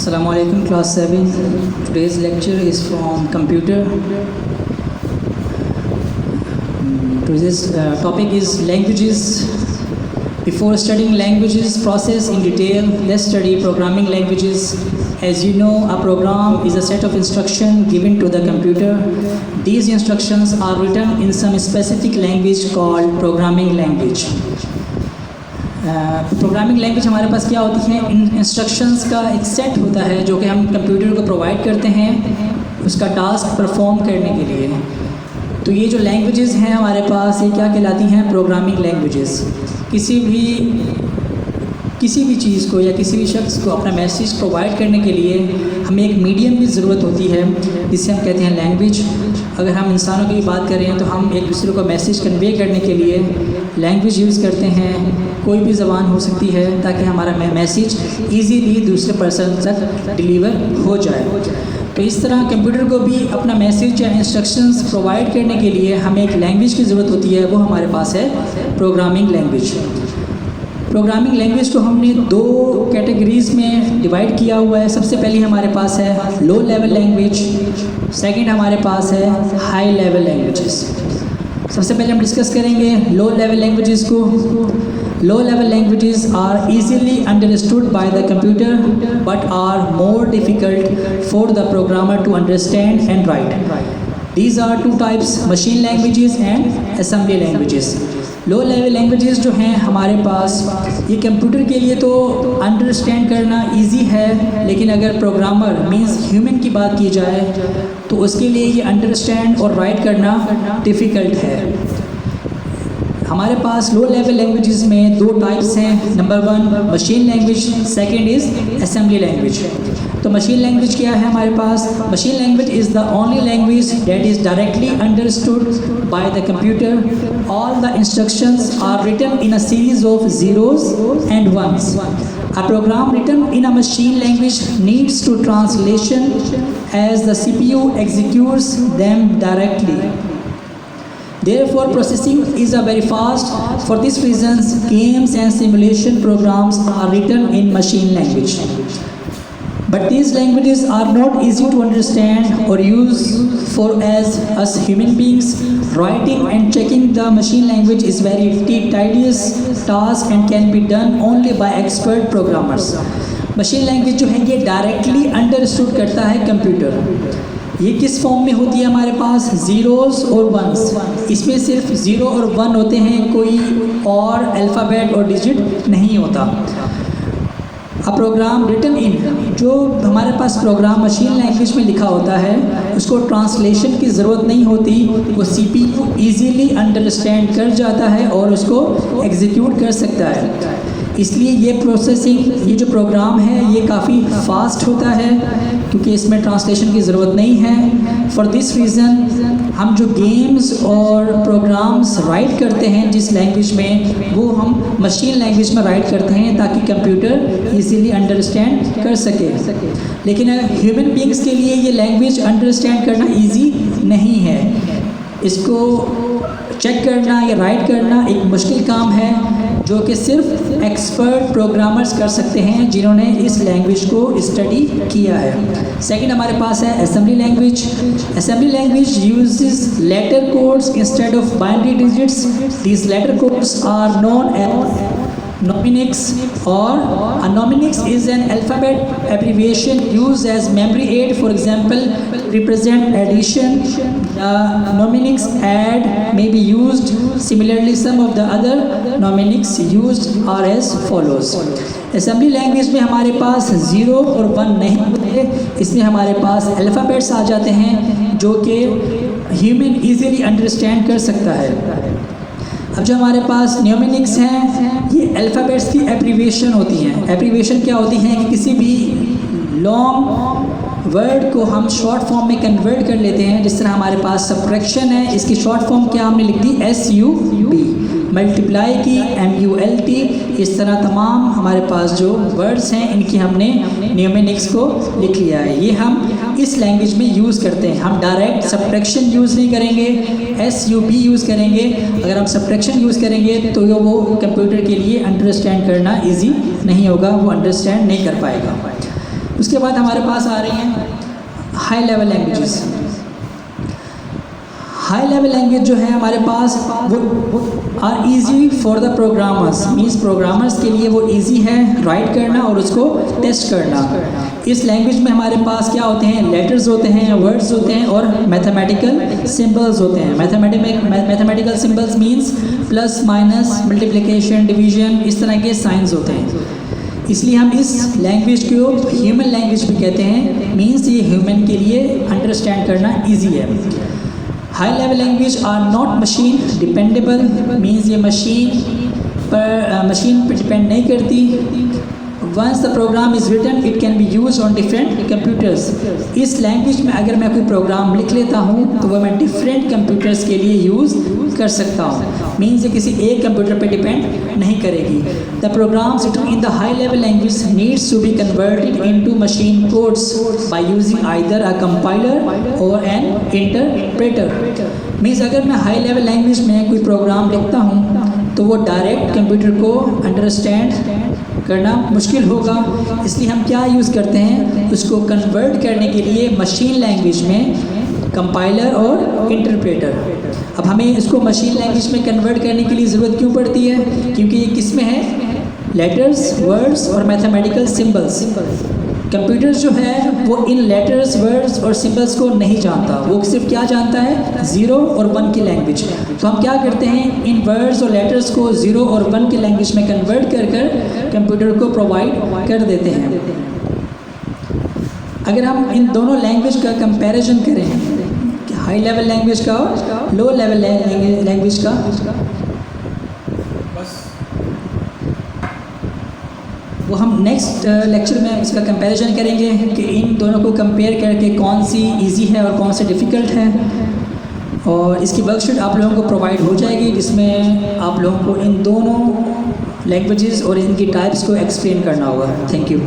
Assalamu alaikum, class 7. Today's lecture is from computer. Today's topic is languages. Before studying languages process in detail, let's study programming languages. As you know, a program is a set of instructions given to the computer. These instructions are written in some specific language called programming language. Programming language हमारे पास क्या होती है, instructions का एक set होता है जो कि हम कंप्यूटर को प्रोवाइड करते हैं उसका टास्क परफॉर्म करने के लिए। तो ये जो लैंग्वेजेस हैं हमारे पास, ये क्या कहलाती हैं? Programming languages. किसी भी चीज़ को या किसी भी शख्स को अपना मैसेज प्रोवाइड करने के लिए हमें एक मीडियम की ज़रूरत होती है जिसे हम कहते हैं लैंग्वेज। अगर हम इंसानों की बात करें तो हम एक दूसरे को मैसेज कन्वे करने के लिए लैंग्वेज यूज़ करते हैं। कोई भी ज़बान हो सकती है ताकि हमारा मैसेज ईज़ीली दूसरे पर्सन तक डिलीवर हो जाए। तो इस तरह कंप्यूटर को भी अपना मैसेज या इंस्ट्रक्शंस प्रोवाइड करने के लिए हमें एक लैंग्वेज की ज़रूरत होती है, वो हमारे पास है प्रोग्रामिंग लैंग्वेज। प्रोग्रामिंग लैंग्वेज को हमने दो कैटेगरीज़ में डिवाइड किया हुआ है। सबसे पहले हमारे पास है लो लेवल लैंग्वेज, सेकंड हमारे पास है हाई लेवल लैंग्वेजेस। सबसे पहले हम डिस्कस करेंगे लो लेवल लैंग्वेजेस को। Low level languages are easily understood by the computer but are more difficult for the programmer to understand and write. These are two types, machine languages and assembly languages. Low level languages जो हैं हमारे पास, ये computer के लिए तो understand करना easy है, लेकिन अगर प्रोग्रामर मींस ह्यूमन की बात की जाए तो उसके लिए ये अंडरस्टैंड और राइट करना डिफ़िकल्ट है। हमारे पास लो लेवल लैंग्वेजेस में दो टाइप्स हैं। Number 1 machine language, second is assembly language. तो मशीन लैंग्वेज क्या है हमारे पास? Machine language is the only language that is directly understood by the computer. All the instructions are written in a series of zeros and ones. A program written in a machine language needs to translation as the CPU executes them directly. Therefore, processing is a very fast. For this reason, games and simulation programs are written in machine language. But these languages are not easy to understand or use for us human beings. Writing and checking the machine language is very tedious task and can be done only by expert programmers. Machine language जो है ये directly understood करता है computer. ये किस form में होती है हमारे पास? ज़ीरोज़ और वंस। इसमें सिर्फ ज़ीरो और वन होते हैं, कोई और अल्फ़ाबेट और डिजिट नहीं होता। अ प्रोग्राम रिटन इन, जो हमारे पास प्रोग्राम मशीन लैंग्वेज में लिखा होता है उसको ट्रांसलेशन की ज़रूरत नहीं होती, वो CPU ईज़िली अंडरस्टैंड कर जाता है और उसको एग्जीक्यूट कर सकता है। इसलिए ये प्रोसेसिंग, ये जो प्रोग्राम है ये काफ़ी फास्ट होता है क्योंकि इसमें ट्रांसलेशन की ज़रूरत नहीं है। फॉर दिस रीज़न हम जो गेम्स और प्रोग्राम्स राइट करते हैं जिस लैंग्वेज में, वो हम मशीन लैंग्वेज में राइट करते हैं ताकि कंप्यूटर इजीली अंडरस्टैंड कर सके। लेकिन ह्यूमन बीइंग्स के लिए ये लैंग्वेज अंडरस्टैंड करना ईजी नहीं है। इसको चेक करना या राइट करना एक मुश्किल काम है जो कि सिर्फ एक्सपर्ट प्रोग्रामर्स कर सकते हैं जिन्होंने इस लैंग्वेज को स्टडी किया है। सेकंड हमारे पास है assembly language. Assembly language uses letter codes instead of binary digits. These letter codes are known as nomics, or a nomics is an alphabet abbreviation used as memory aid, for example represent addition. Nomics add may be used. Similarly, some of the other nomics used are as follows. Assembly language में हमारे पास zero और one नहीं होते, इसमें हमारे पास alphabets आ जाते हैं जो कि ह्यूमन ईज़िली अंडरस्टैंड कर सकता है। अब जो हमारे पास न्यूमेरिक्स हैं ये अल्फ़ाबेट्स की एब्रीविएशन होती हैं। एब्रीविएशन क्या होती हैं कि किसी भी लॉन्ग वर्ड को हम शॉर्ट फॉर्म में कन्वर्ट कर लेते हैं। जिस तरह हमारे पास सब्ट्रैक्शन है, इसकी शॉर्ट फॉर्म क्या हमने लिख दी? SUB। मल्टीप्लाई की MULT। इस तरह तमाम हमारे पास जो वर्ड्स हैं इनकी हमने न्यूमेरिक्स को लिख लिया है। ये हम इस लैंग्वेज में यूज़ करते हैं। हम डायरेक्ट सब्ट्रैक्शन यूज़ नहीं करेंगे, SUB यूज़ करेंगे। अगर हम सब्ट्रैक्शन यूज़ करेंगे तो वो कंप्यूटर के लिए अंडरस्टैंड करना ईजी नहीं होगा, वो अंडरस्टैंड नहीं कर पाएगा। उसके बाद हमारे पास आ रही हैं high level languages. High level language जो है हमारे पास वो are easy for the programmers, means programmers के लिए वो इजी है राइट करना और उसको टेस्ट करना। इस लैंग्वेज में हमारे पास क्या होते हैं, लेटर्स होते हैं, वर्ड्स होते हैं और मैथमेटिकल सिंबल्स होते हैं। Mathematical symbols means plus minus multiplication division, इस तरह के साइंस होते हैं। इसलिए हम इस लैंग्वेज को ह्यूमन लैंग्वेज भी कहते हैं, मीन्स ये ह्यूमन के लिए अंडरस्टैंड करना ईजी है। High level language are not machine dependable, means ये मशीन पर डिपेंड नहीं करती। Once the program is written it can be use on different computers. इस लैंग्वेज में अगर मैं कोई प्रोग्राम लिख लेता हूँ तो वह मैं डिफरेंट कंप्यूटर्स के लिए यूज़ कर सकता हूँ, मीन्स ये किसी एक कंप्यूटर पे डिपेंड नहीं करेगी। The programs written in the high level language needs to be converted into machine codes by using either a compiler और एन इंटरप्रेटर। मीन्स अगर मैं हाई लेवल लैंग्वेज में कोई प्रोग्राम लिखता हूँ तो वो डायरेक्ट कंप्यूटर को अंडरस्टैंड करना मुश्किल होगा, इसलिए हम क्या यूज़ करते हैं, उसको कन्वर्ट करने के लिए मशीन लैंग्वेज में कंपाइलर और इंटरप्रेटर। अब हमें इसको मशीन लैंग्वेज में कन्वर्ट करने के लिए ज़रूरत क्यों पड़ती है, क्योंकि ये किस में है, लेटर्स, वर्ड्स और मैथमेटिकल सिंबल्स। कंप्यूटर जो है वो इन लेटर्स, वर्ड्स और सिंबल्स को नहीं जानता, वो सिर्फ क्या जानता है, 0 और 1 की लैंग्वेज। तो हम क्या करते हैं, इन वर्ड्स और लेटर्स को 0 और 1 की लैंग्वेज में कन्वर्ट कर कर कंप्यूटर को प्रोवाइड कर देते हैं। अगर हम इन दोनों लैंग्वेज का कंपैरिजन करें, हाई लेवल लैंग्वेज का और लो लेवल लैंग्वेज का, वो हम नेक्स्ट लेक्चर में इसका कंपैरिजन करेंगे कि इन दोनों को कंपेयर करके कौन सी इजी है और कौन सी डिफ़िकल्ट है। और इसकी वर्कशीट आप लोगों को प्रोवाइड हो जाएगी, जिसमें आप लोगों को इन दोनों लैंग्वेजेस और इनकी टाइप्स को एक्सप्लेन करना होगा। Thank you.